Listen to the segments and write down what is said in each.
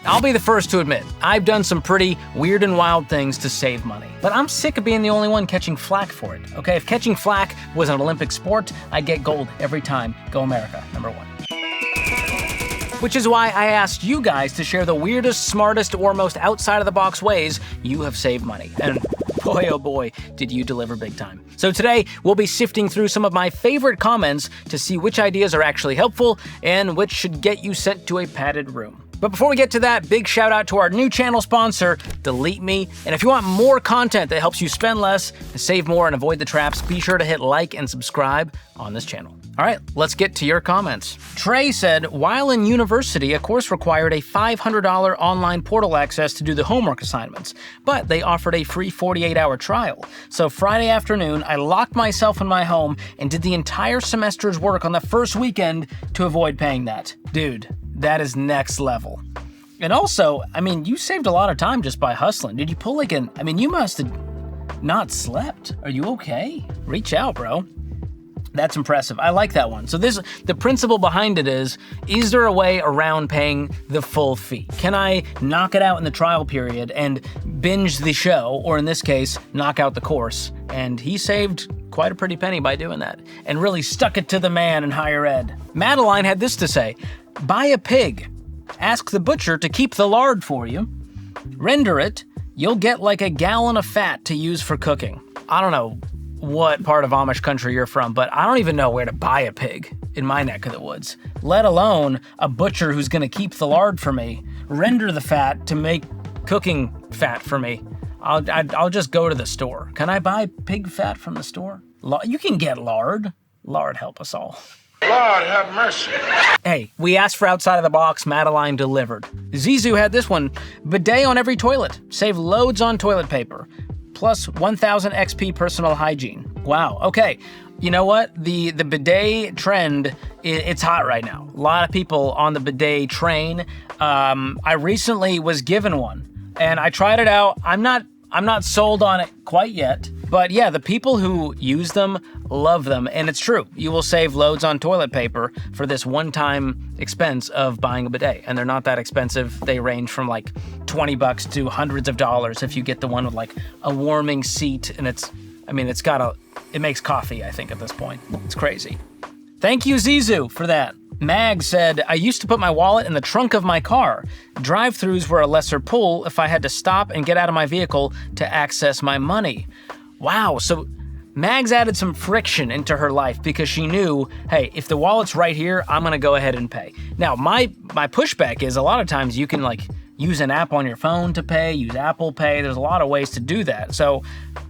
I'll be the first to admit, I've done some pretty weird and wild things to save money. But I'm sick of being the only one catching flack for it, okay? If catching flack was an Olympic sport, I'd get gold every time. Go America, #1. Which is why I asked you guys to share the weirdest, smartest, or most outside-of-the-box ways you have saved money. And boy, oh boy, did you deliver big time. So today, we'll be sifting through some of my favorite comments to see which ideas are actually helpful and which should get you sent to a padded room. But before we get to that, big shout out to our new channel sponsor, Delete Me. And if you want more content that helps you spend less, save more, and avoid the traps, be sure to hit like and subscribe on this channel. All right, let's get to your comments. Trey said, while in university, a course required a $500 online portal access to do the homework assignments, but they offered a free 48-hour trial. So Friday afternoon, I locked myself in my home and did the entire semester's work on the first weekend to avoid paying that. Dude, that is next level. And also, I mean, you saved a lot of time just by hustling. Did you pull you must have not slept. Are you okay? Reach out, bro. That's impressive. I like that one. So the principle behind it is there a way around paying the full fee? Can I knock it out in the trial period and binge the show, or in this case, knock out the course? And he saved quite a pretty penny by doing that, and really stuck it to the man in higher ed. Madeline had this to say, buy a pig, ask the butcher to keep the lard for you, render it, you'll get like a gallon of fat to use for cooking. I don't know what part of Amish country you're from, but I don't even know where to buy a pig in my neck of the woods, let alone a butcher who's gonna keep the lard for me, render the fat to make cooking fat for me. I'll just go to the store. Can I buy pig fat from the store? You can get lard. Lord help us all. Lord have mercy. Hey, we asked for outside of the box, Madeline delivered. Zizou had this one, bidet on every toilet, save loads on toilet paper, plus 1000 XP personal hygiene. Wow, okay. You know what? The bidet trend, it's hot right now. A lot of people on the bidet train. I recently was given one, and I tried it out. I'm not sold on it quite yet, but yeah, the people who use them love them, and it's true. You will save loads on toilet paper for this one-time expense of buying a bidet, and they're not that expensive. They range from like $20 to hundreds of dollars if you get the one with like a warming seat, and it makes coffee, I think, at this point. It's crazy. Thank you, Zizou, for that. Mag said, I used to put my wallet in the trunk of my car. Drive-thrus were a lesser pull if I had to stop and get out of my vehicle to access my money. Wow, so Mags added some friction into her life because she knew, hey, if the wallet's right here, I'm gonna go ahead and pay. Now, my pushback is a lot of times you can use an app on your phone to pay, use Apple Pay. There's a lot of ways to do that. So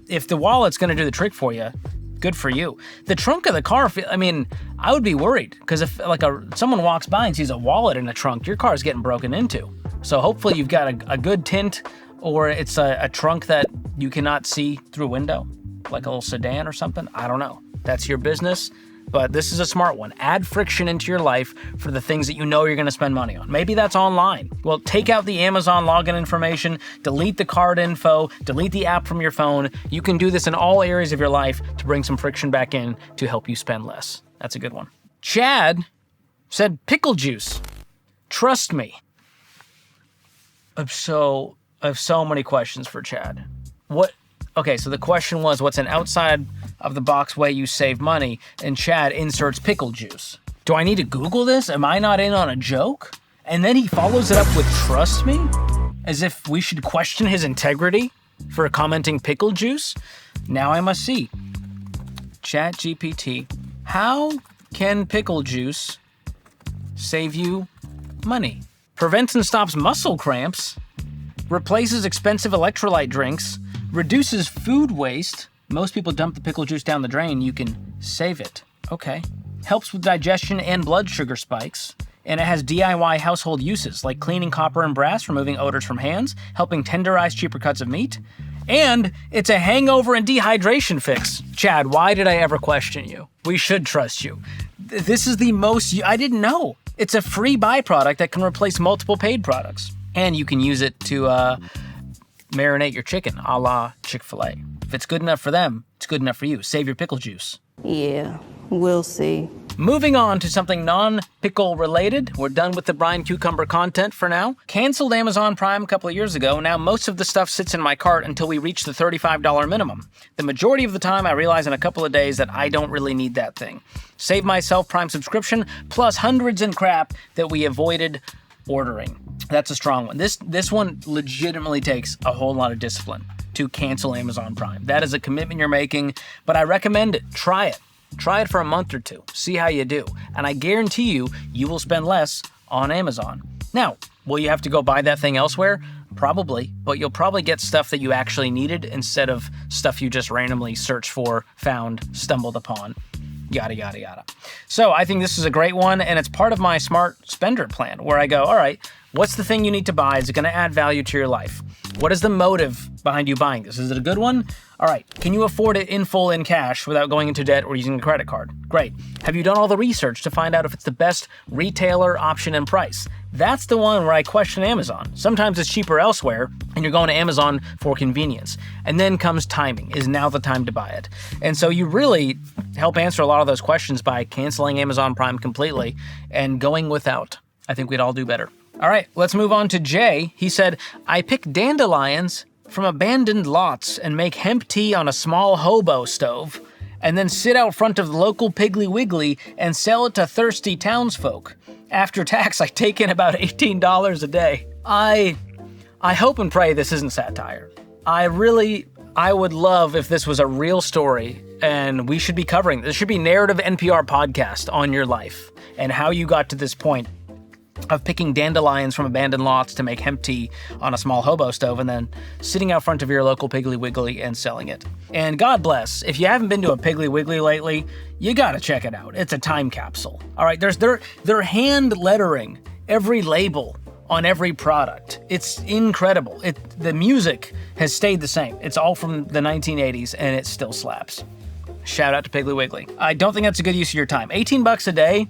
if the wallet's gonna do the trick for you, good for you. The trunk of the car, I would be worried because if someone walks by and sees a wallet in the trunk, your car's getting broken into. So hopefully you've got a good tint, or it's a trunk that you cannot see through a window, like a little sedan or something. I don't know. That's your business. But this is a smart one. Add friction into your life for the things that you know you're going to spend money on. Maybe that's online. Well, take out the Amazon login information, delete the card info, delete the app from your phone. You can do this in all areas of your life to bring some friction back in to help you spend less. That's a good one. Chad said pickle juice. Trust me. I have so many questions for Chad. Okay, so the question was, what's an outside of the box way you save money? And Chad inserts pickle juice. Do I need to Google this? Am I not in on a joke? And then he follows it up with trust me? As if we should question his integrity for commenting pickle juice? Now I must see. ChatGPT, how can pickle juice save you money? Prevents and stops muscle cramps, replaces expensive electrolyte drinks, reduces food waste. Most people dump the pickle juice down the drain. You can save it. Okay. Helps with digestion and blood sugar spikes. And it has DIY household uses like cleaning copper and brass, removing odors from hands, helping tenderize cheaper cuts of meat. And it's a hangover and dehydration fix. Chad, why did I ever question you? We should trust you. This is the most... I didn't know. It's a free byproduct that can replace multiple paid products. And you can use it to marinate your chicken, a la Chick-fil-A. If it's good enough for them, it's good enough for you. Save your pickle juice. Yeah, we'll see. Moving on to something non-pickle related. We're done with the brine cucumber content for now. Canceled Amazon Prime a couple of years ago. Now most of the stuff sits in my cart until we reach the $35 minimum. The majority of the time I realize in a couple of days that I don't really need that thing. Save myself Prime subscription plus hundreds in crap that we avoided ordering. That's a strong one. This one legitimately takes a whole lot of discipline to cancel Amazon Prime. That is a commitment you're making, but I recommend it. Try it. Try it for a month or two. See how you do. And I guarantee you will spend less on Amazon. Now, will you have to go buy that thing elsewhere? Probably, but you'll probably get stuff that you actually needed instead of stuff you just randomly searched for, found, stumbled upon. Yada, yada, yada. So I think this is a great one, and it's part of my smart spender plan where I go, all right, what's the thing you need to buy? Is it going to add value to your life? What is the motive behind you buying this? Is it a good one? All right, can you afford it in full in cash without going into debt or using a credit card? Great. Have you done all the research to find out if it's the best retailer option and price? That's the one where I question Amazon. Sometimes it's cheaper elsewhere, and you're going to Amazon for convenience. And then comes timing. Is now the time to buy it? And so you really help answer a lot of those questions by canceling Amazon Prime completely and going without. I think we'd all do better. All right, let's move on to Jay. He said, I pick dandelions from abandoned lots and make hemp tea on a small hobo stove, and then sit out front of the local Piggly Wiggly and sell it to thirsty townsfolk. After tax, I take in about $18 a day. I hope and pray this isn't satire. I would love if this was a real story, and we should be covering this. Should be narrative NPR podcast on your life and how you got to this point of picking dandelions from abandoned lots to make hemp tea on a small hobo stove and then sitting out front of your local Piggly Wiggly and selling it. And God bless, if you haven't been to a Piggly Wiggly lately, you gotta check it out. It's a time capsule. All right, they're hand lettering every label on every product. It's incredible. The music has stayed the same. It's all from the 1980s and it still slaps. Shout out to Piggly Wiggly. I don't think that's a good use of your time. $18 a day.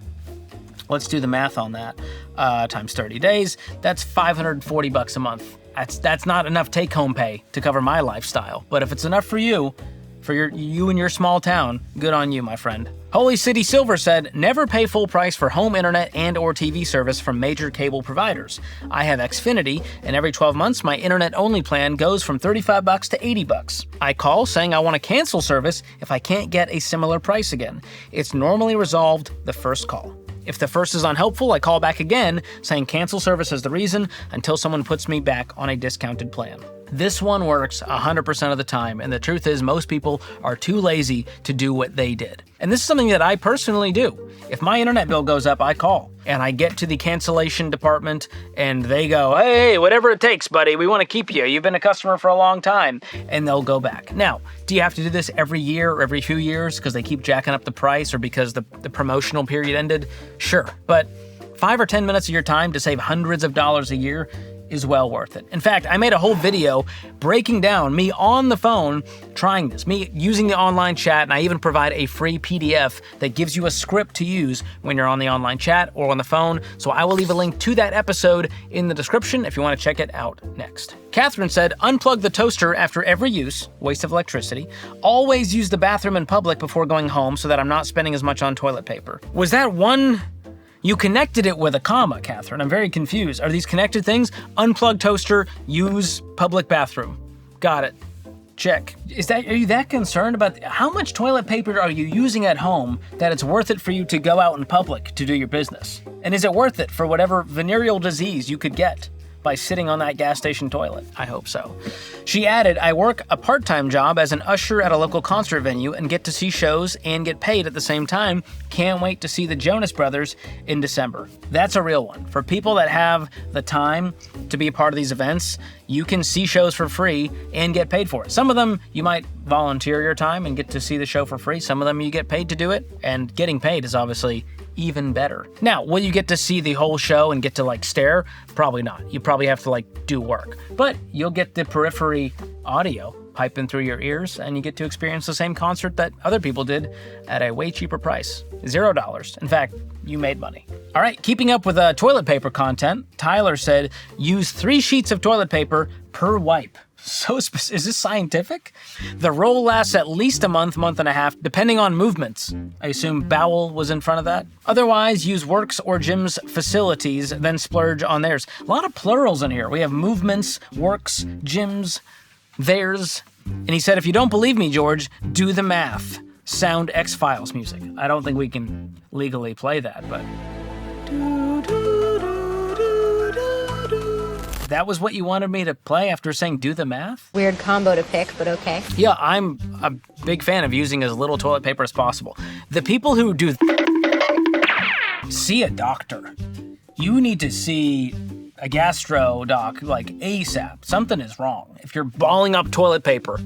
Let's do the math on that. Times 30 days, that's $540 a month. That's not enough take-home pay to cover my lifestyle. But if it's enough for you and your small town, good on you, my friend. Holy City Silver said, never pay full price for home internet and or TV service from major cable providers. I have Xfinity, and every 12 months, my internet-only plan goes from $35 to $80. I call saying I want to cancel service if I can't get a similar price again. It's normally resolved the first call. If the first is unhelpful, I call back again, saying cancel service is the reason until someone puts me back on a discounted plan. This one works 100% of the time, and the truth is most people are too lazy to do what they did. And this is something that I personally do. If my internet bill goes up, I call, and I get to the cancellation department, and they go, hey, whatever it takes, buddy, we want to keep you. You've been a customer for a long time, and they'll go back. Now, do you have to do this every year or every few years because they keep jacking up the price or because the promotional period ended? Sure, but 5 or 10 minutes of your time to save hundreds of dollars a year is well worth it. In fact, I made a whole video breaking down me on the phone trying this, me using the online chat, and I even provide a free PDF that gives you a script to use when you're on the online chat or on the phone. So I will leave a link to that episode in the description if you want to check it out next. Catherine said, unplug the toaster after every use, waste of electricity. Always use the bathroom in public before going home so that I'm not spending as much on toilet paper. Was that one? You connected it with a comma, Catherine. I'm very confused. Are these connected things? Unplug toaster, use public bathroom. Got it. Check. Are you that concerned about how much toilet paper are you using at home that it's worth it for you to go out in public to do your business? And is it worth it for whatever venereal disease you could get by sitting on that gas station toilet? I hope so. She added, I work a part-time job as an usher at a local concert venue and get to see shows and get paid at the same time. Can't wait to see the Jonas Brothers in December. That's a real one. For people that have the time to be a part of these events, you can see shows for free and get paid for it. Some of them you might volunteer your time and get to see the show for free. Some of them you get paid to do it, and getting paid is obviously even better. Now, will you get to see the whole show and get to stare? Probably not. You probably have to do work. But you'll get the periphery audio piping through your ears, and you get to experience the same concert that other people did at a way cheaper price. $0. In fact, you made money. All right, keeping up with toilet paper content, Tyler said, use 3 sheets of toilet paper per wipe. Is this scientific? The roll lasts at least a month, month and a half, depending on movements. I assume bowel was in front of that. Otherwise, use works or gym's facilities, then splurge on theirs. A lot of plurals in here. We have movements, works, gyms, theirs. And he said, if you don't believe me, George, do the math. Sound X-Files music. I don't think we can legally play that, but... That was what you wanted me to play after saying do the math? Weird combo to pick, but okay. Yeah, I'm a big fan of using as little toilet paper as possible. The people who do... See a doctor. You need to see a gastro doc, like ASAP. Something is wrong if you're balling up toilet paper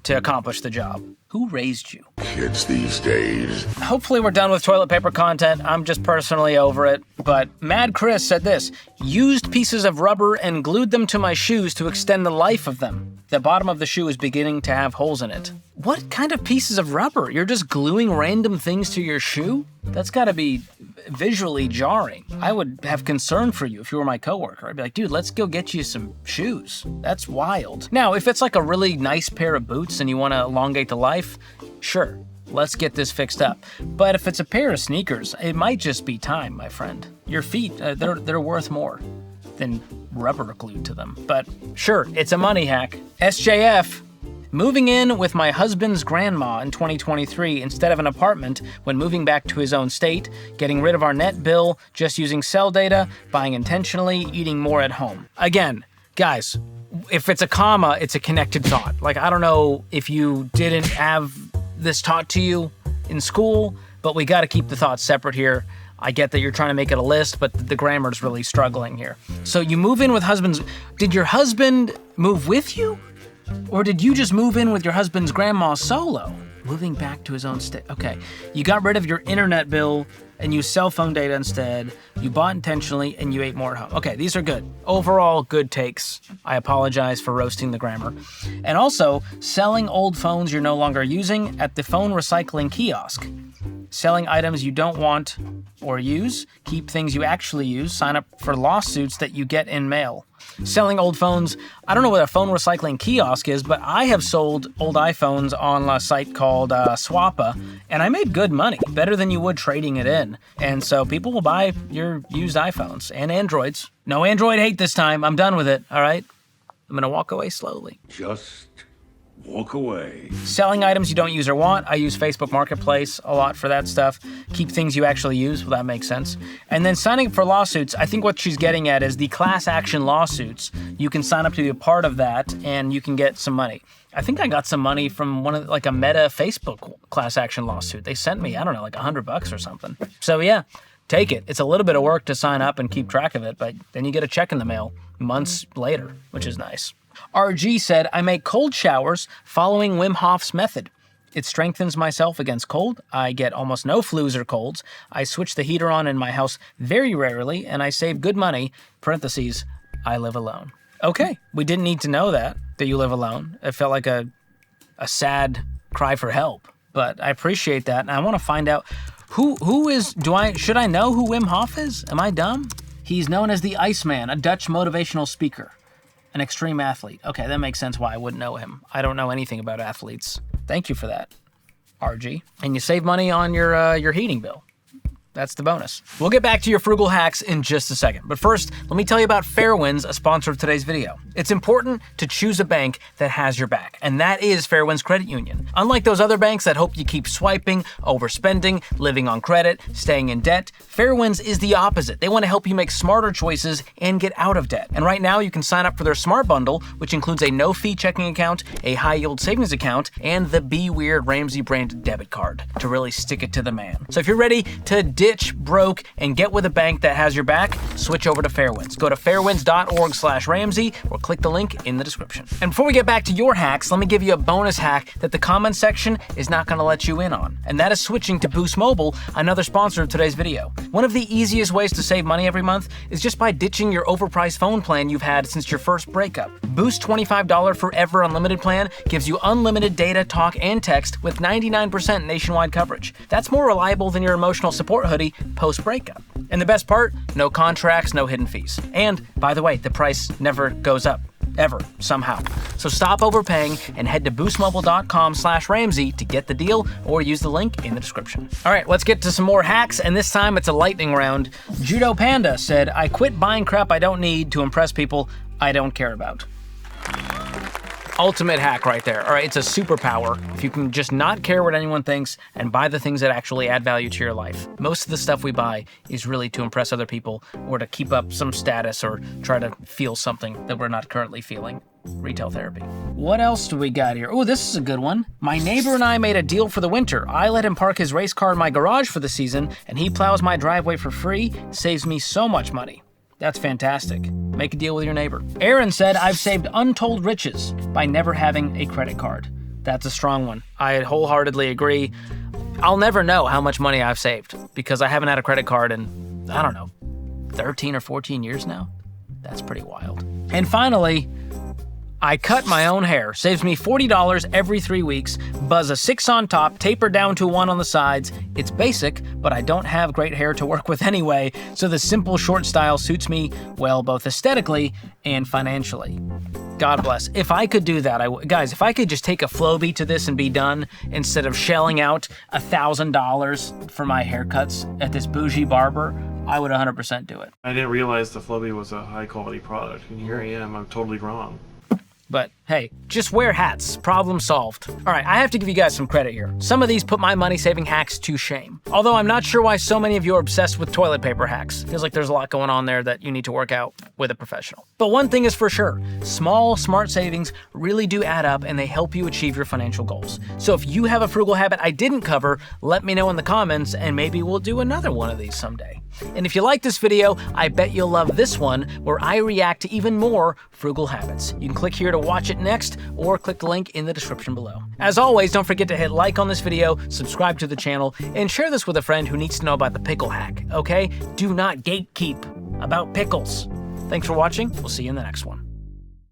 to accomplish the job. Who raised you? Kids these days. Hopefully we're done with toilet paper content. I'm just personally over it. But Mad Chris said this, used pieces of rubber and glued them to my shoes to extend the life of them. The bottom of the shoe is beginning to have holes in it. What kind of pieces of rubber? You're just gluing random things to your shoe? That's gotta be visually jarring. I would have concern for you if you were my coworker. I'd be like, dude, let's go get you some shoes. That's wild. Now, if it's like a really nice pair of boots and you wanna elongate the life, sure, let's get this fixed up. But if it's a pair of sneakers, it might just be time, my friend. Your feet, they're worth more than rubber glued to them. But sure, it's a money hack. SJF, moving in with my husband's grandma in 2023 instead of an apartment when moving back to his own state, getting rid of our net bill, just using cell data, buying intentionally, eating more at home. Again, guys, if it's a comma, it's a connected thought. Like, I don't know if you didn't have this taught to you in school, but we got to keep the thoughts separate here. I get that you're trying to make it a list, but the grammar's really struggling here. So you move in with husband's... Did your husband move with you? Or did you just move in with your husband's grandma solo? Moving back to his own state. Okay, you got rid of your internet bill and used cell phone data instead. You bought intentionally and you ate more at home. Okay, these are good. Overall, good takes. I apologize for roasting the grammar. And also, selling old phones you're no longer using at the phone recycling kiosk. Selling items you don't want or use. Keep things you actually use. Sign up for lawsuits that you get in mail. Selling old phones. I don't know what a phone recycling kiosk is, but I have sold old iPhones on a site called Swappa, and I made good money, better than you would trading it in. And so people will buy your used iPhones and Androids. No Android hate this time. I'm done with it, all right? I'm gonna walk away slowly. Just walk away. Selling items you don't use or want. I use Facebook Marketplace a lot for that stuff. Keep things you actually use. Well, that makes sense. And then signing up for lawsuits. I think what she's getting at is the class action lawsuits. You can sign up to be a part of that and you can get some money. I think I got some money from one of like a Meta Facebook class action lawsuit. They sent me, I don't know, like $100 or something. So yeah, take it. It's a little bit of work to sign up and keep track of it, but then you get a check in the mail months later, which is nice. RG said, I make cold showers following Wim Hof's method. It strengthens myself against cold. I get almost no flus or colds. I switch the heater on in my house very rarely, and I save good money. Parentheses, I live alone. Okay, we didn't need to know that you live alone. It felt like a sad cry for help, but I appreciate that, and I want to find out should I know who Wim Hof is? Am I dumb? He's known as the Iceman, a Dutch motivational speaker. An extreme athlete. Okay, that makes sense why I wouldn't know him. I don't know anything about athletes. Thank you for that, RG. And you save money on your heating bill. That's the bonus. We'll get back to your frugal hacks in just a second. But first, let me tell you about Fairwinds, a sponsor of today's video. It's important to choose a bank that has your back, and that is Fairwinds Credit Union. Unlike those other banks that hope you keep swiping, overspending, living on credit, staying in debt, Fairwinds is the opposite. They want to help you make smarter choices and get out of debt. And right now, you can sign up for their Smart Bundle, which includes a no-fee checking account, a high-yield savings account, and the Be Weird Ramsey branded debit card to really stick it to the man. So if you're ready to ditch broke and get with a bank that has your back, switch over to Fairwinds. Go to fairwinds.org/Ramsey or click the link in the description. And before we get back to your hacks, let me give you a bonus hack that the comment section is not going to let you in on. And that is switching to Boost Mobile, another sponsor of today's video. One of the easiest ways to save money every month is just by ditching your overpriced phone plan you've had since your first breakup. Boost $25 forever unlimited plan gives you unlimited data, talk, and text with 99% nationwide coverage. That's more reliable than your emotional support hoodie post-breakup. And the best part, no contracts, no hidden fees. And, by the way, the price never goes up. ever, somehow. So stop overpaying and head to boostmobile.com/Ramsey to get the deal, or use the link in the description. All right, let's get to some more hacks, and this time it's a lightning round. Judo Panda said, I quit buying crap I don't need to impress people I don't care about. Ultimate hack right there. All right, it's a superpower. If you can just not care what anyone thinks and buy the things that actually add value to your life. Most of the stuff we buy is really to impress other people or to keep up some status or try to feel something that we're not currently feeling. Retail therapy. What else do we got here? Oh, this is a good one. My neighbor and I made a deal for the winter. I let him park his race car in my garage for the season, and he plows my driveway for free. Saves me so much money. That's fantastic. Make a deal with your neighbor. Aaron said, I've saved untold riches by never having a credit card. That's a strong one. I wholeheartedly agree. I'll never know how much money I've saved because I haven't had a credit card in, 13 or 14 years now. That's pretty wild. And finally, I cut my own hair. Saves me $40 every 3 weeks. Buzz a 6 on top, taper down to 1 on the sides. It's basic, but I don't have great hair to work with anyway, so the simple short style suits me well both aesthetically and financially. God bless. If I could do that, guys, if I could just take a flow beat to this and be done instead of shelling out $1,000 for my haircuts at this bougie barber, I would 100% do it. I didn't realize the Flowbee was a high quality product, and here I am. I'm totally wrong. But hey, just wear hats. Problem solved. All right, I have to give you guys some credit here. Some of these put my money-saving hacks to shame. Although I'm not sure why so many of you are obsessed with toilet paper hacks. Feels like there's a lot going on there that you need to work out with a professional. But one thing is for sure, small, smart savings really do add up and they help you achieve your financial goals. So if you have a frugal habit I didn't cover, let me know in the comments and maybe we'll do another one of these someday. And if you like this video, I bet you'll love this one where I react to even more frugal habits. You can click here to watch it next or click the link in the description below. As always, don't forget to hit like on this video, subscribe to the channel, and share this with a friend who needs to know about the pickle hack, okay? Do not gatekeep about pickles. Thanks for watching. We'll see you in the next one.